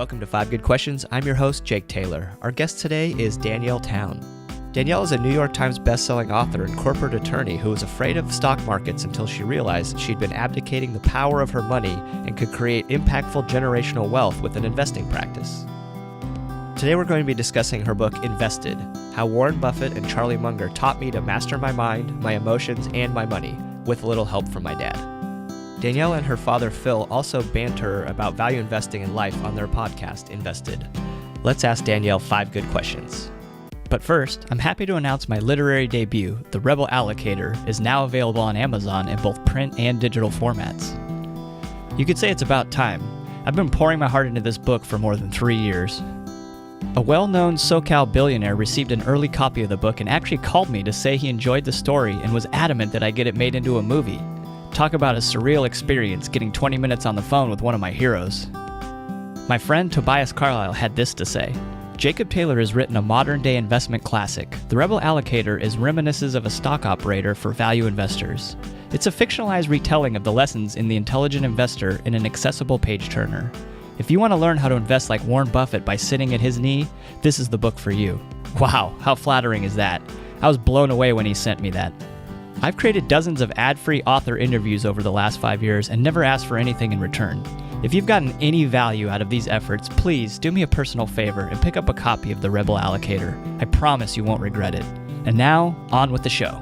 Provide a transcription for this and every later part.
welcome to 5 Good Questions. I'm your host, Jake Taylor. Our guest today is Danielle Town. Danielle is a New York Times bestselling author and corporate attorney who was afraid of stock markets until she realized she'd been abdicating the power of her money and could create impactful generational wealth with an investing practice. Today we're going to be discussing her book, Invested, How Warren Buffett and Charlie Munger Taught Me to Master My Mind, My Emotions, and My Money, with a little help from my dad. Danielle and her father, Phil, also banter about value investing in life on their podcast, Invested. Let's ask Danielle 5 good questions. But first, I'm happy to announce my literary debut, The Rebel Allocator, is now available on Amazon in both print and digital formats. You could say it's about time. I've been pouring my heart into this book for more than 3 years. A well-known SoCal billionaire received an early copy of the book and actually called me to say he enjoyed the story and was adamant that I get it made into a movie. Talk about a surreal experience getting 20 minutes on the phone with one of my heroes. My friend Tobias Carlyle had this to say: Jacob Taylor has written a modern-day investment classic. The Rebel Allocator is reminiscences of a stock operator for value investors. It's a fictionalized retelling of the lessons in The Intelligent Investor in an accessible page-turner. If you want to learn how to invest like Warren Buffett by sitting at his knee, this is the book for you. Wow, how flattering is that? I was blown away when he sent me that. I've created dozens of ad-free author interviews over the last 5 years and never asked for anything in return. If you've gotten any value out of these efforts, please do me a personal favor and pick up a copy of The Rebel Allocator. I promise you won't regret it. And now, on with the show.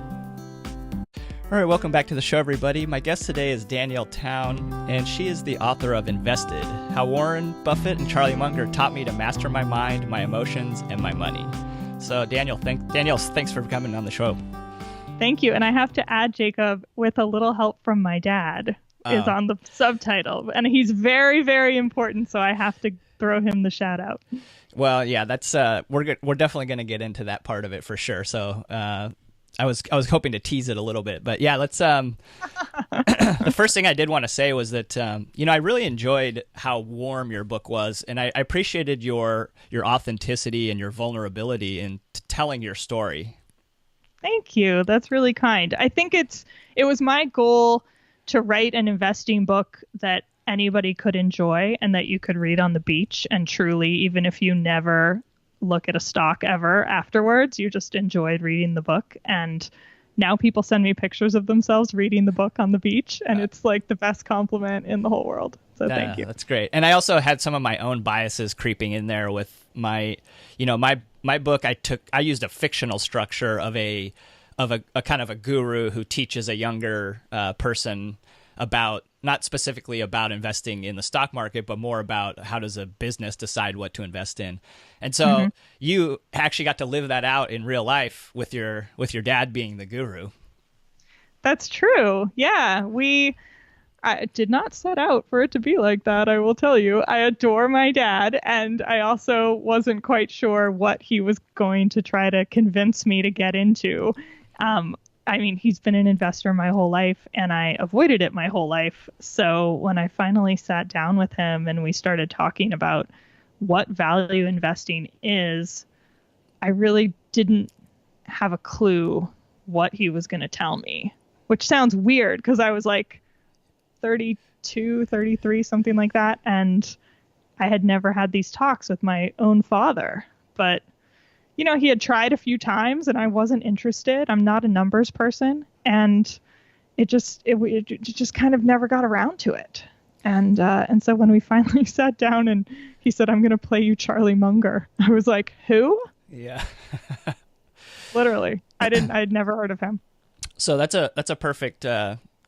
All right, welcome back to the show, everybody. My guest today is Danielle Town, and she is the author of Invested, How Warren Buffett and Charlie Munger Taught Me to Master My Mind, My Emotions, and My Money. So, Danielle, thanks for coming on the show. Thank you. And I have to add, Jacob, with a little help from my dad, is on the subtitle. And he's very, very important, so I have to throw him the shout out. Well, yeah, that's we're definitely going to get into that part of it for sure. So I was hoping to tease it a little bit, but yeah, let's. The first thing I did want to say was that I really enjoyed how warm your book was, and I appreciated your authenticity and your vulnerability in telling your story. Thank you. That's really kind. I think it was my goal to write an investing book that anybody could enjoy and that you could read on the beach, and truly, even if you never look at a stock ever afterwards, you just enjoyed reading the book. And now people send me pictures of themselves reading the book on the beach, and it's like the best compliment in the whole world. So thank you. That's great. And I also had some of my own biases creeping in there with my book. I used a fictional structure of a kind of a guru who teaches a younger person about, not specifically about investing in the stock market, but more about how does a business decide what to invest in. And so you actually got to live that out in real life with your dad being the guru. That's true. Yeah, I did not set out for it to be like that, I will tell you. I adore my dad, and I also wasn't quite sure what he was going to try to convince me to get into. I mean, he's been an investor my whole life, and I avoided it my whole life. So when I finally sat down with him and we started talking about what value investing is, I really didn't have a clue what he was going to tell me, which sounds weird because I was like 32, 33, something like that. And I had never had these talks with my own father. But he had tried a few times and I wasn't interested. I'm not a numbers person. And it just kind of never got around to it. And so when we finally sat down and he said, "I'm going to play you Charlie Munger," I was like, who? Yeah. Literally. I'd never heard of him. So that's a perfect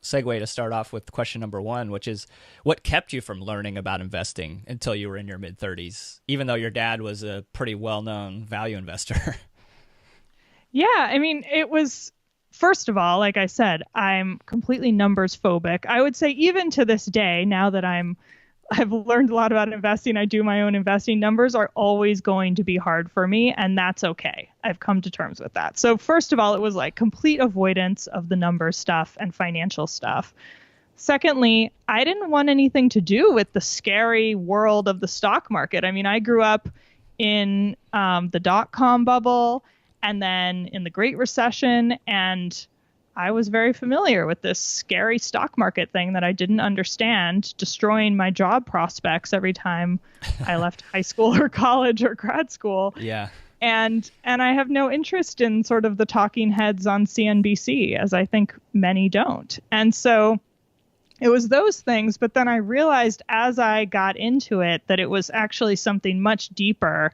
segue to start off with question number 1, which is, what kept you from learning about investing until you were in your mid-30s, even though your dad was a pretty well-known value investor? Yeah, I mean, it was, first of all, like I said, I'm completely numbers phobic. I would say even to this day, now that I've learned a lot about investing, I do my own investing, numbers are always going to be hard for me, and that's okay. I've come to terms with that. So first of all, it was like complete avoidance of the numbers stuff and financial stuff. Secondly, I didn't want anything to do with the scary world of the stock market. I mean, I grew up in the dot-com bubble and then in the Great Recession, and I was very familiar with this scary stock market thing that I didn't understand, destroying my job prospects every time I left high school or college or grad school. Yeah. And I have no interest in sort of the talking heads on CNBC, as I think many don't. And so it was those things. But then I realized as I got into it that it was actually something much deeper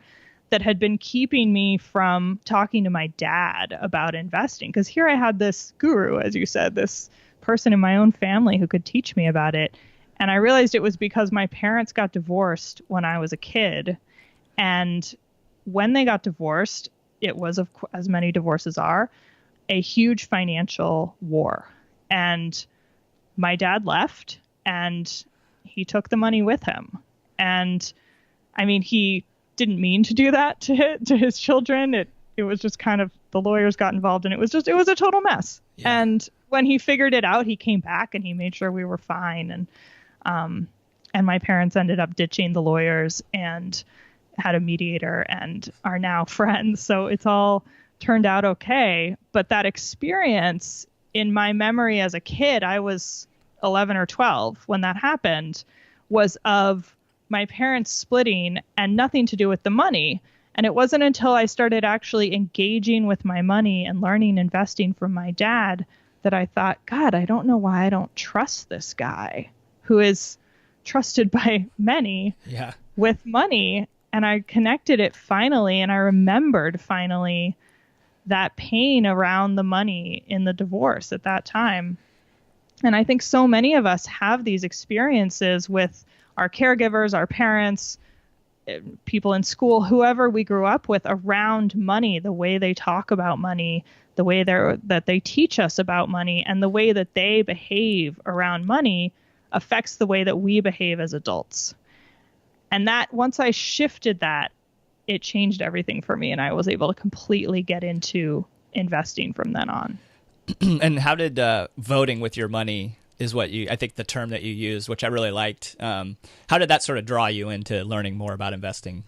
that had been keeping me from talking to my dad about investing. Because here I had this guru, as you said, this person in my own family who could teach me about it. And I realized it was because my parents got divorced when I was a kid. And when they got divorced, it was, as many divorces are, a huge financial war. And my dad left and he took the money with him. And I mean, he didn't mean to do that to his children. It was just kind of, the lawyers got involved and it was a total mess. Yeah. And when he figured it out, he came back and he made sure we were fine. And my parents ended up ditching the lawyers and had a mediator and are now friends. So it's all turned out okay. But that experience, in my memory as a kid, I was 11 or 12 when that happened, was of my parents splitting and nothing to do with the money. And it wasn't until I started actually engaging with my money and learning investing from my dad that I thought, God, I don't know why I don't trust this guy who is trusted by many with money. And I connected it finally, and I remembered finally that pain around the money in the divorce at that time. And I think so many of us have these experiences with our caregivers, our parents, people in school, whoever we grew up with, around money, the way they talk about money, the way that they teach us about money, and the way that they behave around money affects the way that we behave as adults. And that, once I shifted that, it changed everything for me, and I was able to completely get into investing from then on. And how did voting with your money is what I think the term that you used, which I really liked. How did that sort of draw you into learning more about investing?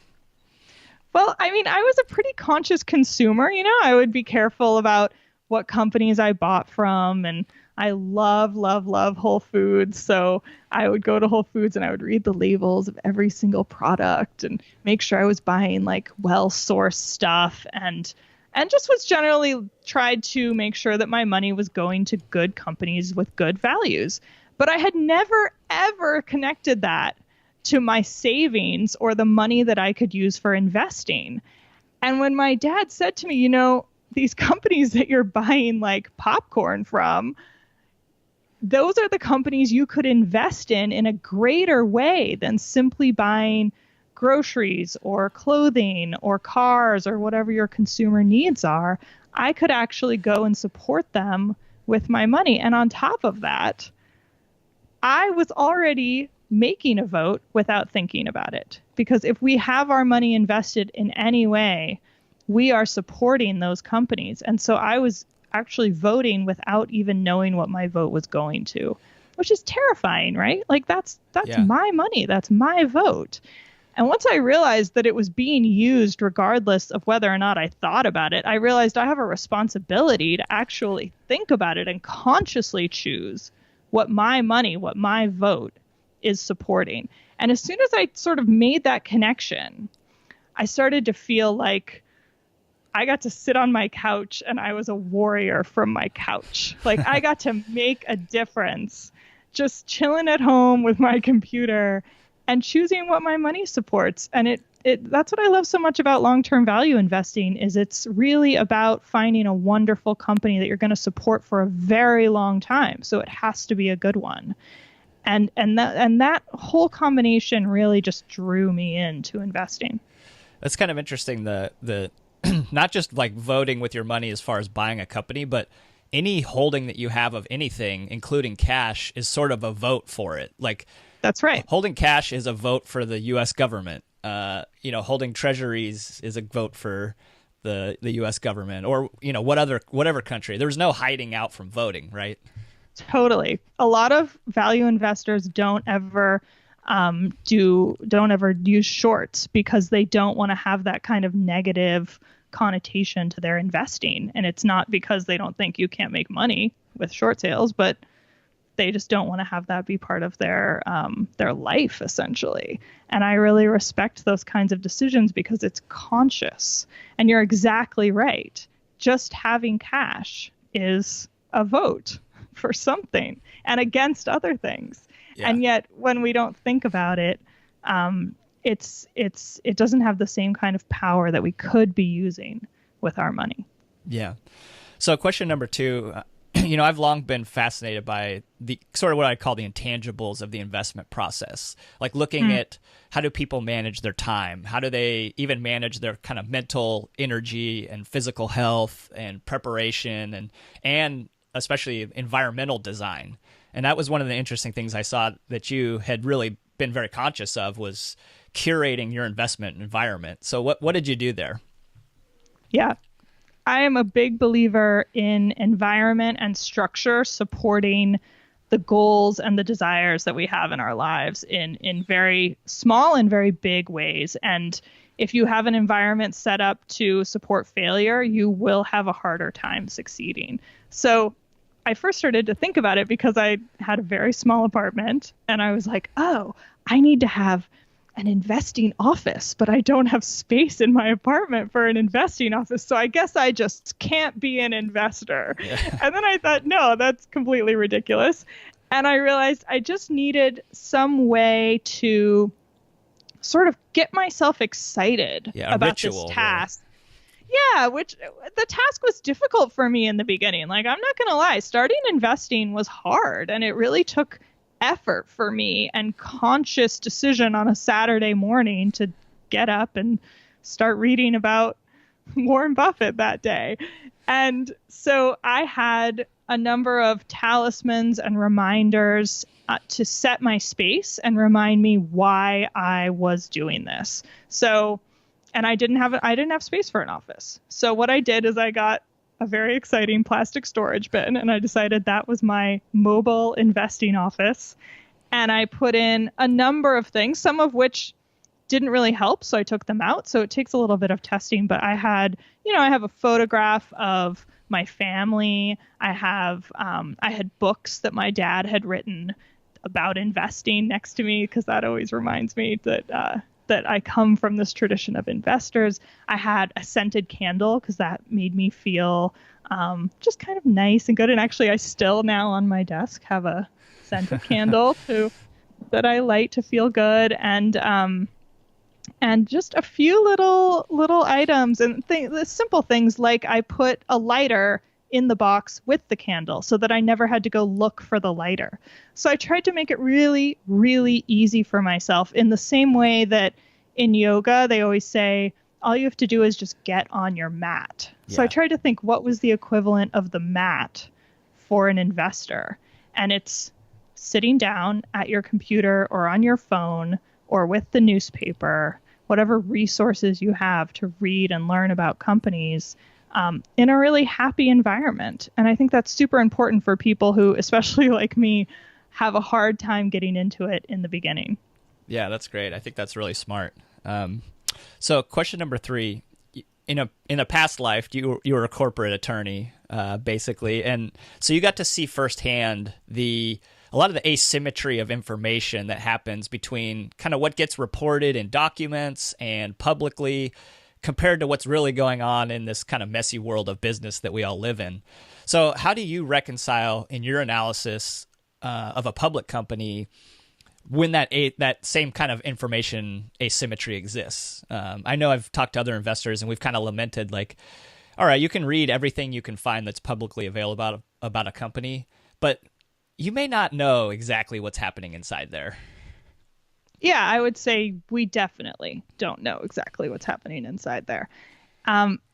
Well, I mean, I was a pretty conscious consumer. I would be careful about what companies I bought from, and I love, love, love Whole Foods. So I would go to Whole Foods and I would read the labels of every single product and make sure I was buying like well-sourced stuff, and just was generally tried to make sure that my money was going to good companies with good values. But I had never, ever connected that to my savings or the money that I could use for investing. And when my dad said to me, these companies that you're buying like popcorn from, those are the companies you could invest in a greater way than simply buying groceries or clothing or cars or whatever your consumer needs are. I could actually go and support them with my money. And on top of that, I was already making a vote without thinking about it. Because if we have our money invested in any way, we are supporting those companies. And so I was actually voting without even knowing what my vote was going to, which is terrifying, right? Like that's my money. That's my vote. And once I realized that it was being used regardless of whether or not I thought about it, I realized I have a responsibility to actually think about it and consciously choose what my money, what my vote is supporting. And as soon as I sort of made that connection, I started to feel like I got to sit on my couch and I was a warrior from my couch. Like I got to make a difference just chilling at home with my computer and choosing what my money supports. And that's what I love so much about long-term value investing, is it's really about finding a wonderful company that you're going to support for a very long time. So it has to be a good one. And that whole combination really just drew me into investing. That's kind of interesting. The not just like voting with your money as far as buying a company, but any holding that you have of anything, including cash, is sort of a vote for it. Like, that's right. Holding cash is a vote for the U.S. government. Holding treasuries is a vote for the U.S. government, or whatever country. There's no hiding out from voting, right? Totally. A lot of value investors don't ever use shorts because they don't want to have that kind of negative connotation to their investing. And it's not because they don't think you can't make money. with short sales, but they just don't want to have that be part of their life, essentially. And I really respect those kinds of decisions because it's conscious. And you're exactly right. Just having cash is a vote for something and against other things. Yeah. And yet, when we don't think about it, it doesn't have the same kind of power that we could be using with our money. Yeah. So question number 2. I've long been fascinated by the sort of what I call the intangibles of the investment process, like looking at how do people manage their time? How do they even manage their kind of mental energy and physical health and preparation and especially environmental design? And that was one of the interesting things I saw that you had really been very conscious of, was curating your investment environment. So what did you do there? Yeah. I am a big believer in environment and structure supporting the goals and the desires that we have in our lives in very small and very big ways. And if you have an environment set up to support failure, you will have a harder time succeeding. So I first started to think about it because I had a very small apartment and I was like, oh, I need to have an investing office, but I don't have space in my apartment for an investing office. So I guess I just can't be an investor. Yeah. And then I thought, no, that's completely ridiculous. And I realized I just needed some way to sort of get myself excited about this task. Really. Yeah, which the task was difficult for me in the beginning. Like, I'm not going to lie, starting investing was hard, and it really took effort for me and conscious decision on a Saturday morning to get up and start reading about Warren Buffett that day. And so I had a number of talismans and reminders to set my space and remind me why I was doing this. So, and I didn't have space for an office. So what I did is I got a very exciting plastic storage bin, and I decided that was my mobile investing office. And I put in a number of things, some of which didn't really help, so I took them out. So it takes a little bit of testing, but I had a photograph of my family. I had books that my dad had written about investing next to me, because that always reminds me that I come from this tradition of investors. I had a scented candle because that made me feel just kind of nice and good. And actually, I still now on my desk have a scented candle that I light to feel good. And just a few little items and the simple things, like I put a lighter in the box with the candle so that I never had to go look for the lighter. So I tried to make it really, really easy for myself, in the same way that in yoga, they always say, all you have to do is just get on your mat. Yeah. So I tried to think, what was the equivalent of the mat for an investor? And it's sitting down at your computer or on your phone or with the newspaper, whatever resources you have to read and learn about companies, in a really happy environment. And I think that's super important for people who, especially like me, have a hard time getting into it in the beginning. Yeah, that's great. I think that's really smart. So question number 3, in a past life, you were a corporate attorney, basically. And so you got to see firsthand a lot of the asymmetry of information that happens between kind of what gets reported in documents and publicly compared to what's really going on in this kind of messy world of business that we all live in. So how do you reconcile in your analysis of a public company when that same kind of information asymmetry exists? I know I've talked to other investors and we've kind of lamented, like, all right, you can read everything you can find that's publicly available about a company, but you may not know exactly what's happening inside there. Yeah, I would say we definitely don't know exactly what's happening inside there.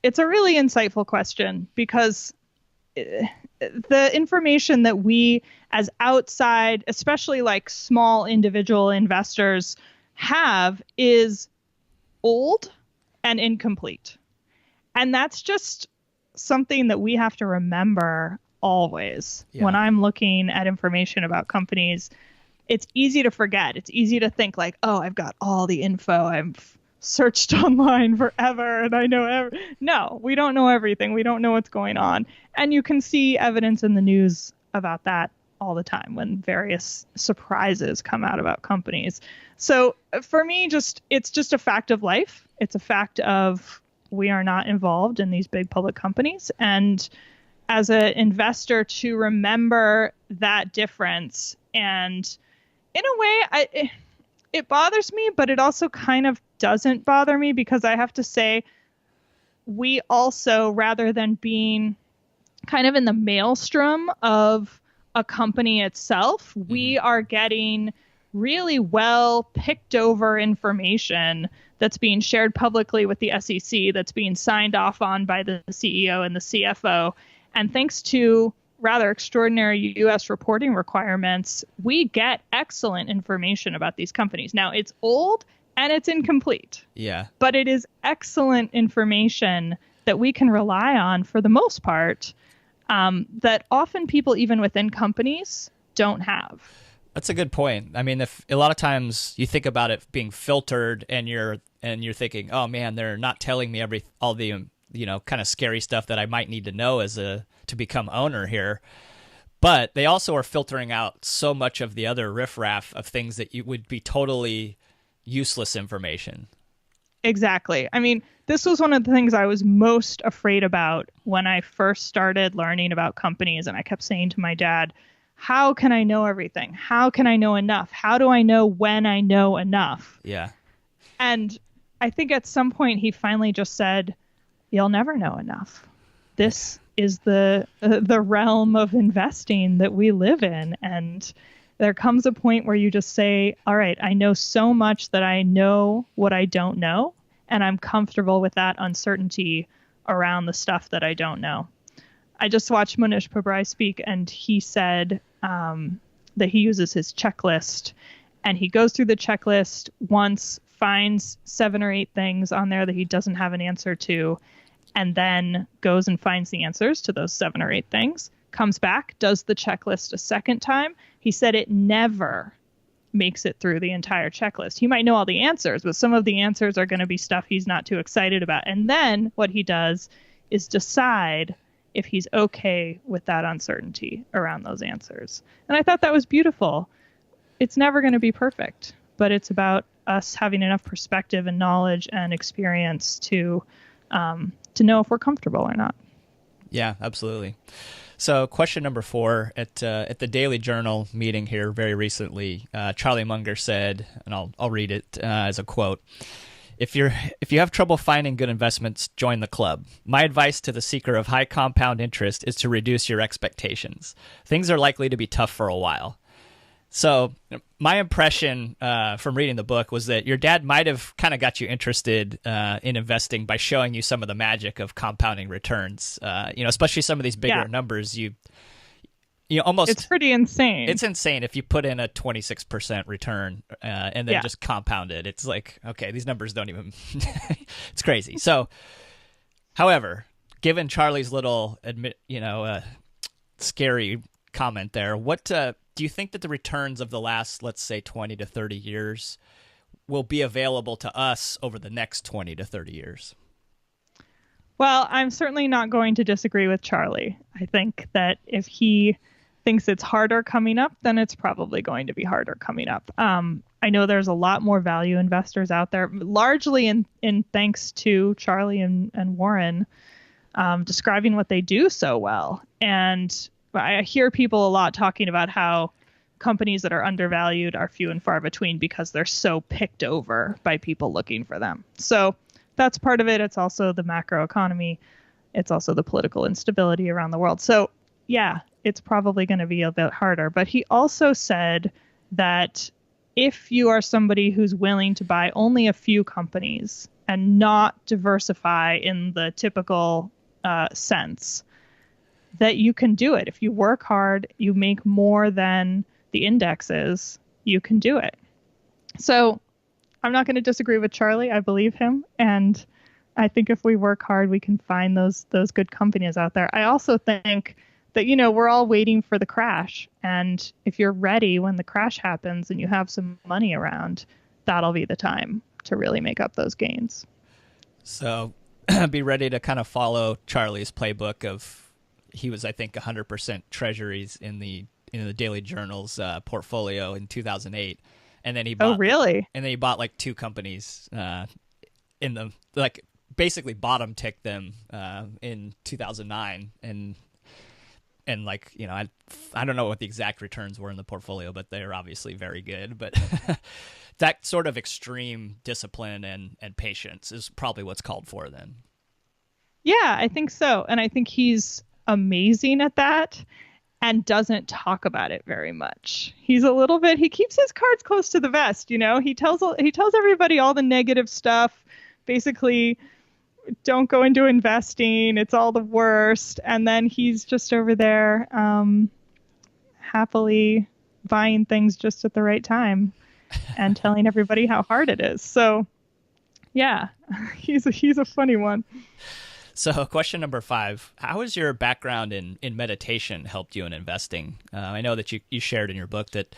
It's a really insightful question, because the information that we as outside, especially like small individual investors, have is old and incomplete. And that's just something that we have to remember always. Yeah. When I'm looking at information about companies, it's easy to forget. It's easy to think like, oh, I've got all the info. I've searched online forever and I know no, we don't know everything. We don't know what's going on. And you can see evidence in the news about that all the time when various surprises come out about companies. So for me, it's just a fact of life. It's a fact of we are not involved in these big public companies. And as an investor, to remember that difference, and in a way, it bothers me, but it also kind of doesn't bother me, because I have to say, we also, rather than being kind of in the maelstrom of a company itself, we are getting really well picked over information that's being shared publicly with the SEC, that's being signed off on by the CEO and the CFO. And thanks to rather extraordinary U.S. reporting requirements, we get excellent information about these companies. Now, it's old and it's incomplete. Yeah. But it is excellent information that we can rely on for the most part, that often people, even within companies, don't have. That's a good point. I mean, if a lot of times you think about it being filtered, and you're thinking, oh man, they're not telling me all the kind of scary stuff that I might need to know to become owner here. But they also are filtering out so much of the other riffraff of things that you would be totally useless information. Exactly. I mean, this was one of the things I was most afraid about when I first started learning about companies. And I kept saying to my dad, how can I know everything? How can I know enough? How do I know when I know enough? Yeah. And I think at some point he finally just said, you'll never know enough. This is the realm of investing that we live in. And there comes a point where you just say, all right, I know so much that I know what I don't know, and I'm comfortable with that uncertainty around the stuff that I don't know. I just watched Monish Pabrai speak, and he said that he uses his checklist, and he goes through the checklist once, finds 7 or 8 things on there that he doesn't have an answer to, and then goes and finds the answers to those 7 or 8 things, comes back, does the checklist a second time. He said it never makes it through the entire checklist. He might know all the answers, but some of the answers are going to be stuff he's not too excited about. And then what he does is decide if he's okay with that uncertainty around those answers. And I thought that was beautiful. It's never going to be perfect, but it's about us having enough perspective and knowledge and experience to know if we're comfortable or not. Yeah, absolutely. So question number 4, at the Daily Journal meeting here very recently, Charlie Munger said, and I'll read it as a quote: If you have trouble finding good investments, join the club. My advice to the seeker of high compound interest is to reduce your expectations. Things are likely to be tough for a while. So my impression from reading the book was that your dad might have kind of got you interested in investing by showing you some of the magic of compounding returns. Especially some of these bigger numbers. You almost, it's pretty insane. It's insane if you put in a 26% return and then just compound it. It's like, okay, these numbers don't even. It's crazy. So, however, given Charlie's little scary comment there, what do you think that the returns of the last, let's say, 20 to 30 years will be available to us over the next 20 to 30 years? Well, I'm certainly not going to disagree with Charlie. I think that if he thinks it's harder coming up, then it's probably going to be harder coming up. I know there's a lot more value investors out there, largely in thanks to Charlie and Warren describing what they do so well. And I hear people a lot talking about how companies that are undervalued are few and far between because they're so picked over by people looking for them. So that's part of it. It's also the macro economy. It's also the political instability around the world. So yeah, it's probably going to be a bit harder. But he also said that if you are somebody who's willing to buy only a few companies and not diversify in the typical sense, that you can do it. If you work hard, you make more than the indexes, you can do it. So I'm not going to disagree with Charlie. I believe him. And I think if we work hard, we can find those good companies out there. I also think that, we're all waiting for the crash. And if you're ready when the crash happens and you have some money around, that'll be the time to really make up those gains. So be ready to kind of follow Charlie's playbook of, he was, I think, 100% treasuries in the Daily Journal's portfolio in 2008. And then he bought, oh, really? And then he bought like 2 companies in the, like, basically bottom ticked them in 2009. And like, you know, I don't know what the exact returns were in the portfolio, but they're obviously very good. But that sort of extreme discipline and patience is probably what's called for then. Yeah, I think so. And I think he's amazing at that and doesn't talk about it very much. He's a little bit, he keeps his cards close to the vest, you know? He tells everybody all the negative stuff. Basically, don't go into investing. It's all the worst. And then he's just over there happily buying things just at the right time and telling everybody how hard it is. So yeah, he's a funny one. So question number 5, how has your background in meditation helped you in investing? I know that you shared in your book that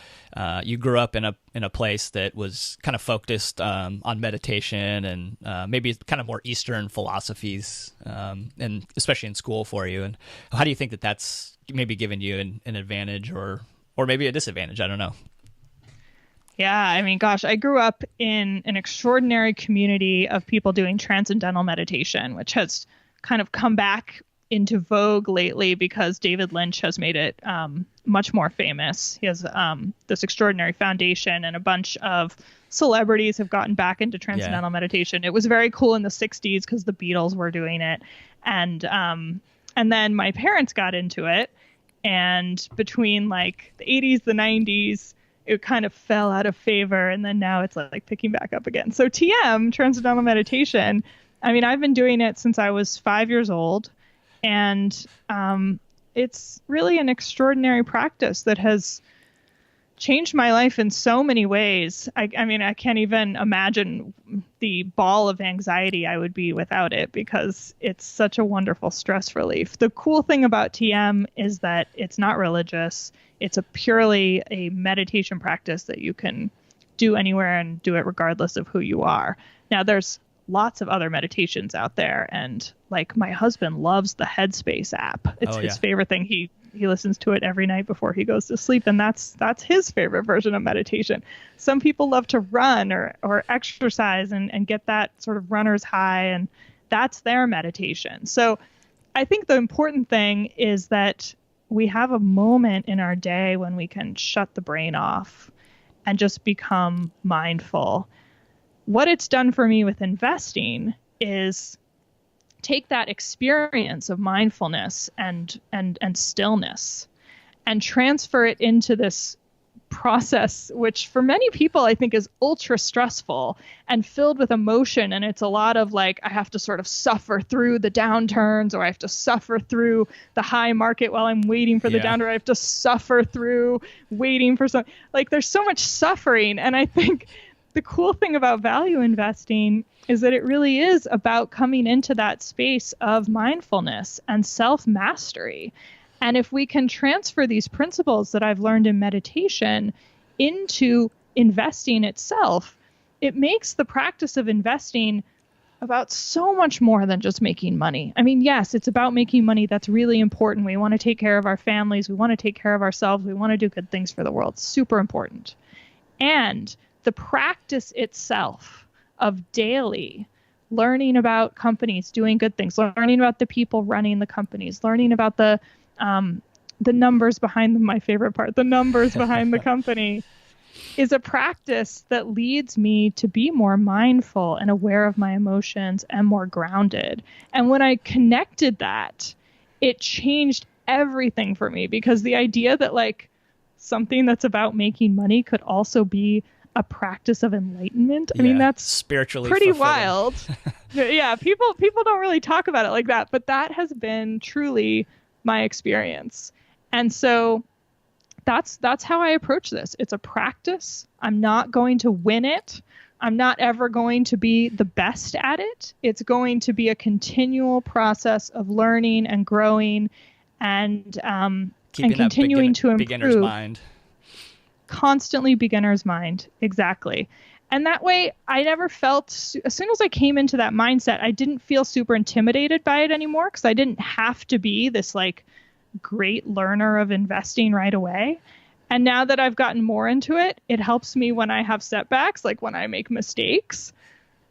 you grew up in a place that was kind of focused on meditation and maybe kind of more Eastern philosophies, and especially in school for you. And how do you think that that's maybe given you an advantage or maybe a disadvantage? I don't know. Yeah, I mean, gosh, I grew up in an extraordinary community of people doing transcendental meditation, which has kind of come back into vogue lately because David Lynch has made it much more famous. He has this extraordinary foundation, and a bunch of celebrities have gotten back into transcendental meditation. It was very cool in the 60s because the Beatles were doing it. And then my parents got into it. And between like the 80s, the 90s, it kind of fell out of favor. And then now it's like picking back up again. So TM, transcendental meditation, I mean, I've been doing it since I was 5 years old, and it's really an extraordinary practice that has changed my life in so many ways. I mean, I can't even imagine the ball of anxiety I would be without it because it's such a wonderful stress relief. The cool thing about TM is that it's not religious. It's purely a meditation practice that you can do anywhere and do it regardless of who you are. Now, there's lots of other meditations out there, and like my husband loves the Headspace app. It's his favorite thing. He listens to it every night before he goes to sleep, and that's his favorite version of meditation. Some people love to run or exercise and get that sort of runner's high, and that's their meditation. So I think the important thing is that we have a moment in our day when we can shut the brain off and just become mindful. What it's done for me with investing is take that experience of mindfulness and stillness and transfer it into this process, which for many people I think is ultra stressful and filled with emotion. And it's a lot of like, I have to sort of suffer through the downturns, or I have to suffer through the high market while I'm waiting for the downturn. I have to suffer through waiting for some, like there's so much suffering. And I think the cool thing about value investing is that it really is about coming into that space of mindfulness and self-mastery. And if we can transfer these principles that I've learned in meditation into investing itself, it makes the practice of investing about so much more than just making money. I mean, yes, it's about making money. That's really important. We want to take care of our families. We want to take care of ourselves. We want to do good things for the world. Super important. And the practice itself of daily learning about companies doing good things, learning about the people running the companies, learning about the numbers behind them, my favorite part, the numbers behind the company, is a practice that leads me to be more mindful and aware of my emotions and more grounded. And when I connected that, it changed everything for me, because the idea that like something that's about making money could also be a practice of enlightenment. I mean, that's spiritually pretty fulfilling. wild. Yeah, people don't really talk about it like that, but that has been truly my experience. And so that's how I approach this. It's a practice. I'm not going to win it. I'm not ever going to be the best at it. It's going to be a continual process of learning and growing and continuing to improve. Beginner's mind. Constantly beginner's mind. Exactly. And that way, I never felt, as soon as I came into that mindset, I didn't feel super intimidated by it anymore because I didn't have to be this like great learner of investing right away. And now that I've gotten more into it, it helps me when I have setbacks, like when I make mistakes.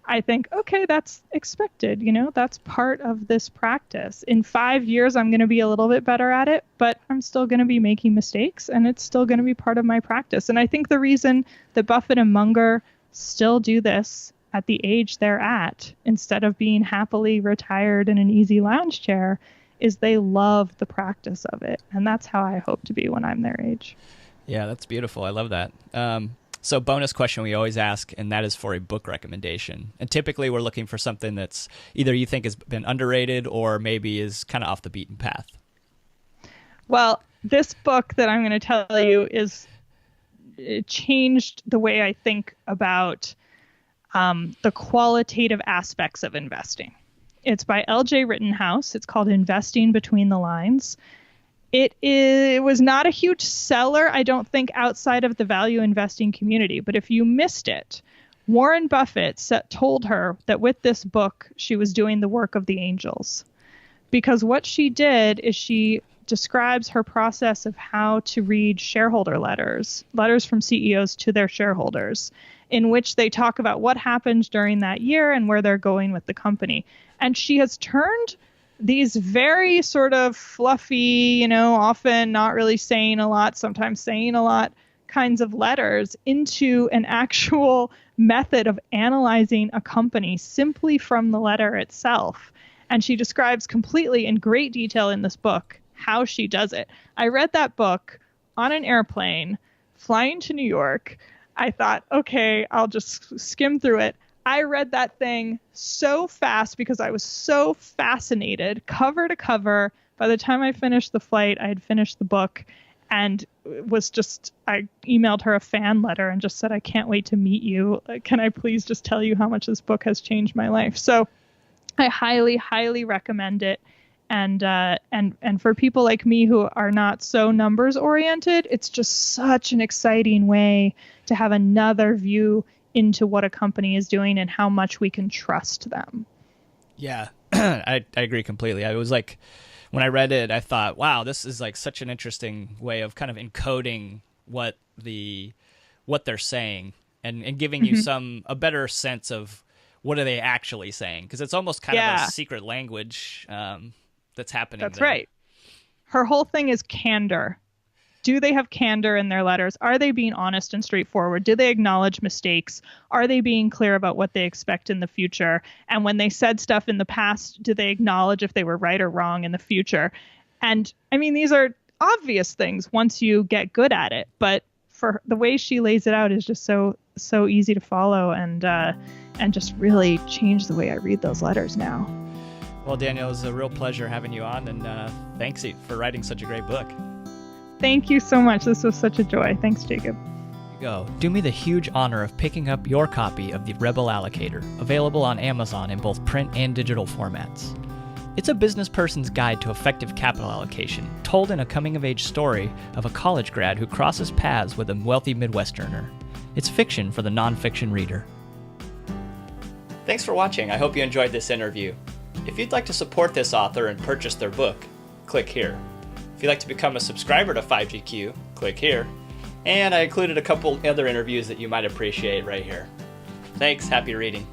I think, okay, that's expected. That's part of this practice. In 5 years, I'm going to be a little bit better at it, but I'm still going to be making mistakes, and it's still going to be part of my practice. And I think the reason that Buffett and Munger still do this at the age they're at, instead of being happily retired in an easy lounge chair, is they love the practice of it. And that's how I hope to be when I'm their age. Yeah, that's beautiful. I love that. So bonus question we always ask, and that is for a book recommendation. And typically we're looking for something that's either you think has been underrated or maybe is kind of off the beaten path. Well, this book that I'm going to tell you it changed the way I think about the qualitative aspects of investing. It's by L.J. Rittenhouse. It's called Investing Between the Lines. It was not a huge seller, I don't think, outside of the value investing community. But if you missed it, Warren Buffett told her that with this book, she was doing the work of the angels. Because what she did is she describes her process of how to read shareholder letters from CEOs to their shareholders, in which they talk about what happened during that year and where they're going with the company. And she has turned these very sort of fluffy, often not really saying a lot, sometimes saying a lot kinds of letters into an actual method of analyzing a company simply from the letter itself. And she describes completely in great detail in this book how she does it. I read that book on an airplane flying to New York. I thought, okay, I'll just skim through it. I read that thing so fast because I was so fascinated, cover to cover. By the time I finished the flight, I had finished the book and I emailed her a fan letter and just said, I can't wait to meet you. Can I please just tell you how much this book has changed my life? So I highly, highly recommend it. And for people like me who are not so numbers oriented, it's just such an exciting way to have another view into what a company is doing and how much we can trust them. Yeah, I agree completely. I was like, when I read it, I thought, wow, this is like such an interesting way of kind of encoding what they're saying and giving you a better sense of what are they actually saying. Because it's almost kind of a secret language that's happening. That's there. right. Her whole thing is candor. Do they have candor in their letters? Are they being honest and straightforward? Do they acknowledge mistakes? Are they being clear about what they expect in the future? And when they said stuff in the past, do they acknowledge if they were right or wrong in the future? And I mean, these are obvious things once you get good at it, but for the way she lays it out is just so easy to follow and just really change the way I read those letters now. Well, Danielle, it was a real pleasure having you on, and thanks for writing such a great book. Thank you so much. This was such a joy. Thanks, Jacob. Here you go. Do me the huge honor of picking up your copy of The Rebel Allocator, available on Amazon in both print and digital formats. It's a business person's guide to effective capital allocation, told in a coming-of-age story of a college grad who crosses paths with a wealthy Midwesterner. It's fiction for the nonfiction reader. Thanks for watching. I hope you enjoyed this interview. If you'd like to support this author and purchase their book, click here. If you'd like to become a subscriber to 5GQ, click here. And I included a couple other interviews that you might appreciate right here. Thanks, happy reading.